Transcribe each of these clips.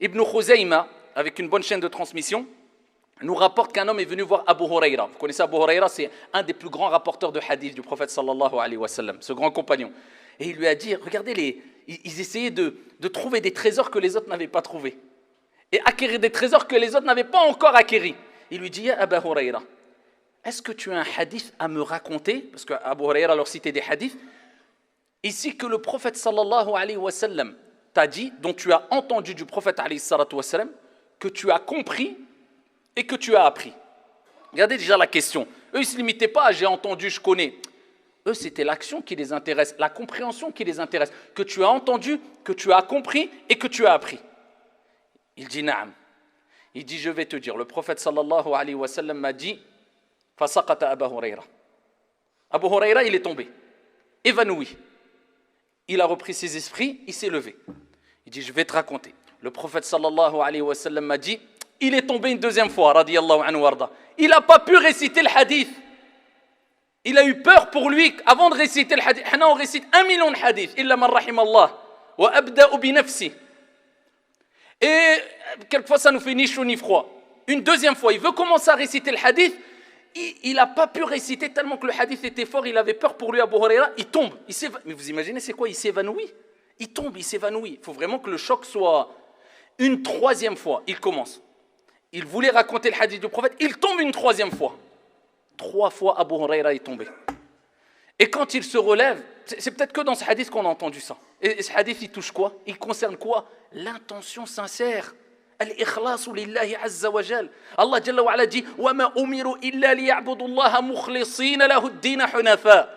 Ibn Khuzayma, avec une bonne chaîne de transmission, nous rapporte qu'un homme est venu voir Abu Huraira. Vous connaissez Abu Huraira, c'est un des plus grands rapporteurs de hadith du prophète sallallahu alayhi wa sallam, ce grand compagnon. Et il lui a dit, regardez, ils essayaient de trouver des trésors que les autres n'avaient pas trouvés. Et acquérir des trésors que les autres n'avaient pas encore acquéris. Il lui dit, ya Abu Huraira, est-ce que tu as un hadith à me raconter? Parce qu'Abu Huraira leur citait des hadiths. Ici que le prophète sallallahu alayhi wa sallam t'a dit, dont tu as entendu du prophète alayhi salatu wa sallam, que tu as compris et que tu as appris. Regardez déjà la question. Eux, ils ne se limitaient pas à j'ai entendu, je connais. Eux, c'était l'action qui les intéresse, la compréhension qui les intéresse. Que tu as entendu, que tu as compris et que tu as appris. Il dit na'am. Il dit je vais te dire. Le prophète sallallahu alayhi wa sallam m'a dit fasaqata Abu Huraira. Abu Huraira, il est tombé, évanoui. Il a repris ses esprits, il s'est levé. Il dit je vais te raconter. Le prophète sallallahu alayhi wa sallam m'a dit il est tombé une deuxième fois, radiyallahu anhu warda. Il n'a pas pu réciter le hadith. Il a eu peur pour lui avant de réciter le hadith. On récite 1 million de hadiths. Illa man rahim Allah. Wa abda'u bi nafsi. Et quelquefois ça nous fait ni chaud ni froid. Une deuxième fois, il veut commencer à réciter le hadith. Il n'a pas pu réciter tellement que le hadith était fort. Il avait peur pour lui, Abu Huraira. Il tombe. Mais vous imaginez c'est quoi? Il s'évanouit. Il tombe, il s'évanouit. Il faut vraiment que le choc soit une troisième fois. Il commence. Il voulait raconter le hadith du prophète, il tombe une troisième fois. 3 fois Abu Huraira est tombé. Et quand il se relève, c'est peut-être que dans ce hadith qu'on a entendu ça. Et ce hadith, il touche quoi? Il concerne quoi? L'intention sincère. Al-ikhlasu lillahi azza wa jal. Allah jalla wa ala dit wa ma umiru illa liya'budu Allah mukhlisina lahu ad-din hunafa.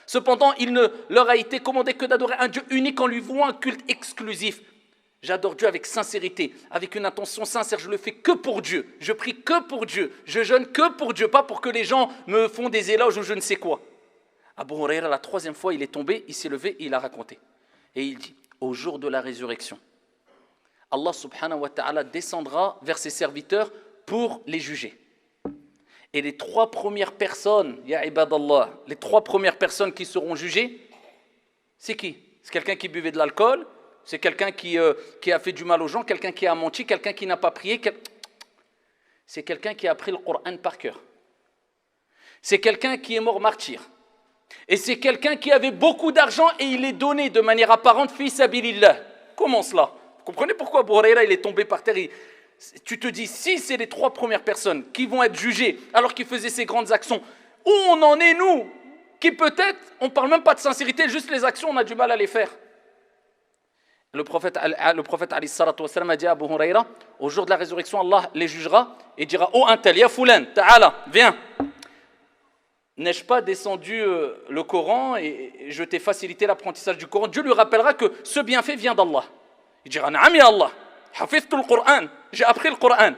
Cependant, il ne leur a été commandé que d'adorer un Dieu unique en lui vouant un culte exclusif. J'adore Dieu avec sincérité, avec une intention sincère. Je le fais que pour Dieu. Je prie que pour Dieu. Je jeûne que pour Dieu, pas pour que les gens me font des éloges ou je ne sais quoi. Abu Huraira, la 3e fois, il est tombé, il s'est levé et il a raconté. Et il dit, au jour de la résurrection, Allah subhanahu wa ta'ala descendra vers ses serviteurs pour les juger. Et les 3 premières personnes, ya ibadallah, les 3 premières personnes qui seront jugées, c'est qui? C'est quelqu'un qui buvait de l'alcool? C'est quelqu'un qui a fait du mal aux gens, quelqu'un qui a menti, quelqu'un qui n'a pas prié. C'est quelqu'un qui a appris le Coran par cœur. C'est quelqu'un qui est mort martyr. Et c'est quelqu'un qui avait beaucoup d'argent et il est donné de manière apparente fi sabilillah. Comment cela? Vous comprenez pourquoi Abu Huraira il est tombé par terre? Tu te dis, si c'est les 3 premières personnes qui vont être jugées alors qu'ils faisaient ces grandes actions, où on en est nous? Qui peut-être, on ne parle même pas de sincérité, juste les actions, on a du mal à les faire. Le prophète alayhi salatu wa sallam a dit à Abu Huraira, au jour de la résurrection, Allah les jugera et dira, oh un tel, ya fulan, ta'ala, viens. N'ai-je pas descendu le Coran et je t'ai facilité l'apprentissage du Coran? Dieu lui rappellera que ce bienfait vient d'Allah. Il dira, na'am ya Allah, hafiztu le Coran, j'ai appris le Coran.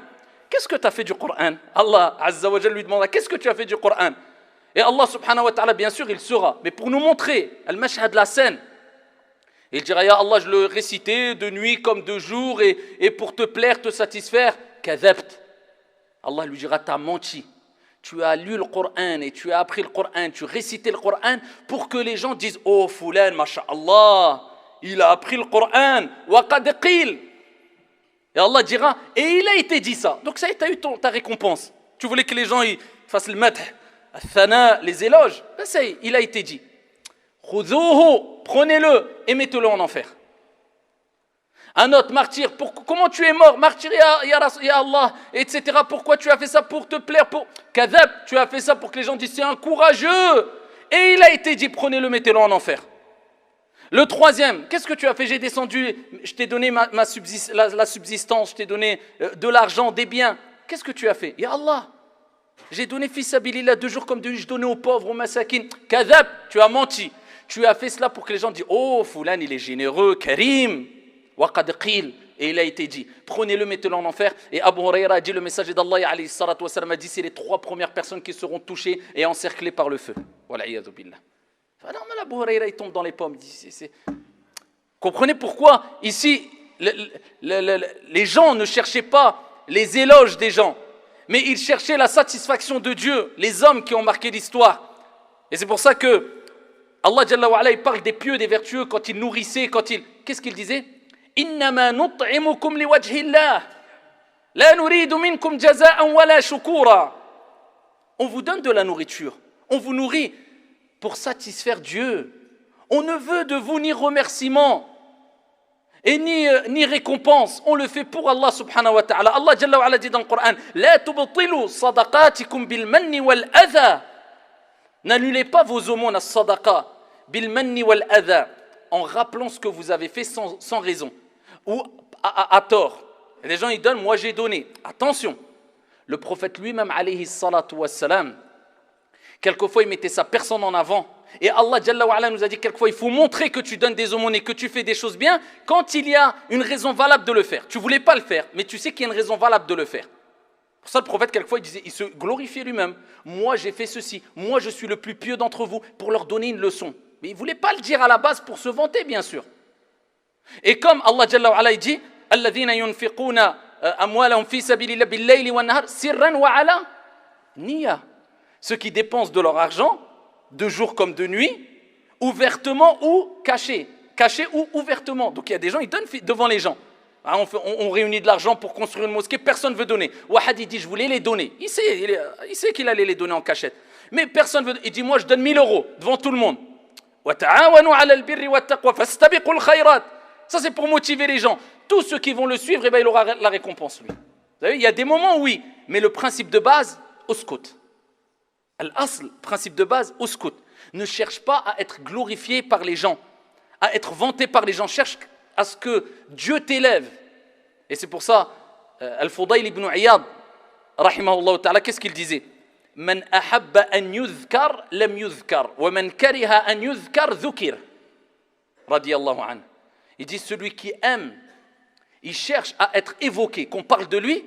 Qu'est-ce que tu as fait du Coran? Allah azza wa jalla lui demandera, qu'est-ce que tu as fait du Coran? Et Allah subhanahu wa ta'ala, bien sûr, il saura, mais pour nous montrer, al-mashhad, la scène, il dira, ya Allah, je le récitais de nuit comme de jour et pour te plaire, te satisfaire. Kadhabt. Allah lui dira, t'as menti. Tu as lu le Coran et tu as appris le Coran, tu récitais le Coran pour que les gens disent, oh fulan, masha'Allah, il a appris le Coran. Wa qad qil. Et Allah dira, et il a été dit ça. Donc ça y est, tu as eu ta récompense. Tu voulais que les gens ils fassent le madh, le thana, les éloges. Ben ça y est, il a été dit. Khudhuhu, prenez-le et mettez-le en enfer. Un autre martyr, comment tu es mort? Martyr, ya Allah, etc. Pourquoi tu as fait ça? Pour te plaire, pour Kadhab, tu as fait ça pour que les gens disent c'est un courageux. Et il a été dit, prenez-le, mettez-le en enfer. Le 3e, qu'est-ce que tu as fait? J'ai descendu, je t'ai donné la subsistance, je t'ai donné de l'argent, des biens. Qu'est-ce que tu as fait? Ya Allah, j'ai donné fils sabilillah 2 jours comme 2 nuits, je donnais aux pauvres, aux masakin. Kadhab, tu as menti. Tu as fait cela pour que les gens disent, oh, Fulan, il est généreux, Karim, wa qad qil. Et il a été dit, prenez-le, mettez-le en enfer. Et Abu Huraira a dit, le messager d'Allah, alayhi salatu wa sallam, a dit, c'est les 3 premières personnes qui seront touchées et encerclées par le feu. Voilà, iyadhu billah. Alors, Abu Huraira, il tombe dans les pommes. Comprenez pourquoi, ici, les gens ne cherchaient pas les éloges des gens, mais ils cherchaient la satisfaction de Dieu, les hommes qui ont marqué l'histoire. Et c'est pour ça que Allah Jalla wa Ala, il parle des pieux, des vertueux, quand ils nourrissaient, qu'est-ce qu'il disait? إنما نطعمكم لوجه الله لا نريد منكم جزاء ولا شكورا. On vous donne de la nourriture, on vous nourrit pour satisfaire Dieu. On ne veut de vous ni remerciement et ni récompense. On le fait pour Allah subhanahu wa ta'ala. Allah Jalla wa ala dit dans le Coran, La tubtilu sadaqatikum bil manni wal adha. N'annulez pas vos aumônes à sadaqa bil manni wal adha, en rappelant ce que vous avez fait sans raison ou à tort. Et les gens ils donnent, moi j'ai donné. Attention, le prophète lui-même alayhi salatu wassalam, quelquefois il mettait sa personne en avant. Et Allah Jalla wa ala nous a dit quelquefois il faut montrer que tu donnes des aumônes et que tu fais des choses bien quand il y a une raison valable de le faire. Tu ne voulais pas le faire, mais tu sais qu'il y a une raison valable de le faire. Pour ça le prophète quelquefois il se glorifiait lui-même. Moi j'ai fait ceci, moi je suis le plus pieux d'entre vous, pour leur donner une leçon. Mais il ne voulait pas le dire à la base pour se vanter bien sûr. Et comme Allah Jalla wa ala il dit الذين ينفقون أموالهم في سبيل الله بالليل والنهار سرا وعلى نية. Ceux qui dépensent de leur argent de jour comme de nuit, ouvertement ou caché ou ouvertement. Donc il y a des gens, ils donnent devant les gens. On réunit de l'argent pour construire une mosquée, personne ne veut donner. Wahad il dit je voulais les donner. Il sait qu'il allait les donner en cachette. Mais personne ne veut. Il dit moi je donne 1000 € devant tout le monde. Ça c'est pour motiver les gens. Tous ceux qui vont le suivre, eh ben, il aura la récompense lui. Vous savez, il y a des moments oui, mais le principe de base, uskut. Al-asl, principe de base, uskut. Ne cherche pas à être glorifié par les gens, à être vanté par les gens. Cherche à ce que Dieu t'élève. Et c'est pour ça, Al-Fudayl ibn Iyad, rahimahullah ta'ala, qu'est-ce qu'il disait? Man ahabba an yuzkar, lam yuzkar. Wa man kariha an yuzkar, dhukir. Radiyallahu anhu. Il dit celui qui aime, il cherche à être évoqué, qu'on parle de lui,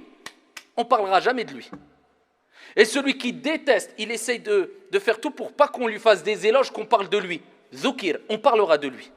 on ne parlera jamais de lui. Et celui qui déteste, il essaye de faire tout pour pas qu'on lui fasse des éloges, qu'on parle de lui. Zukir, on parlera de lui.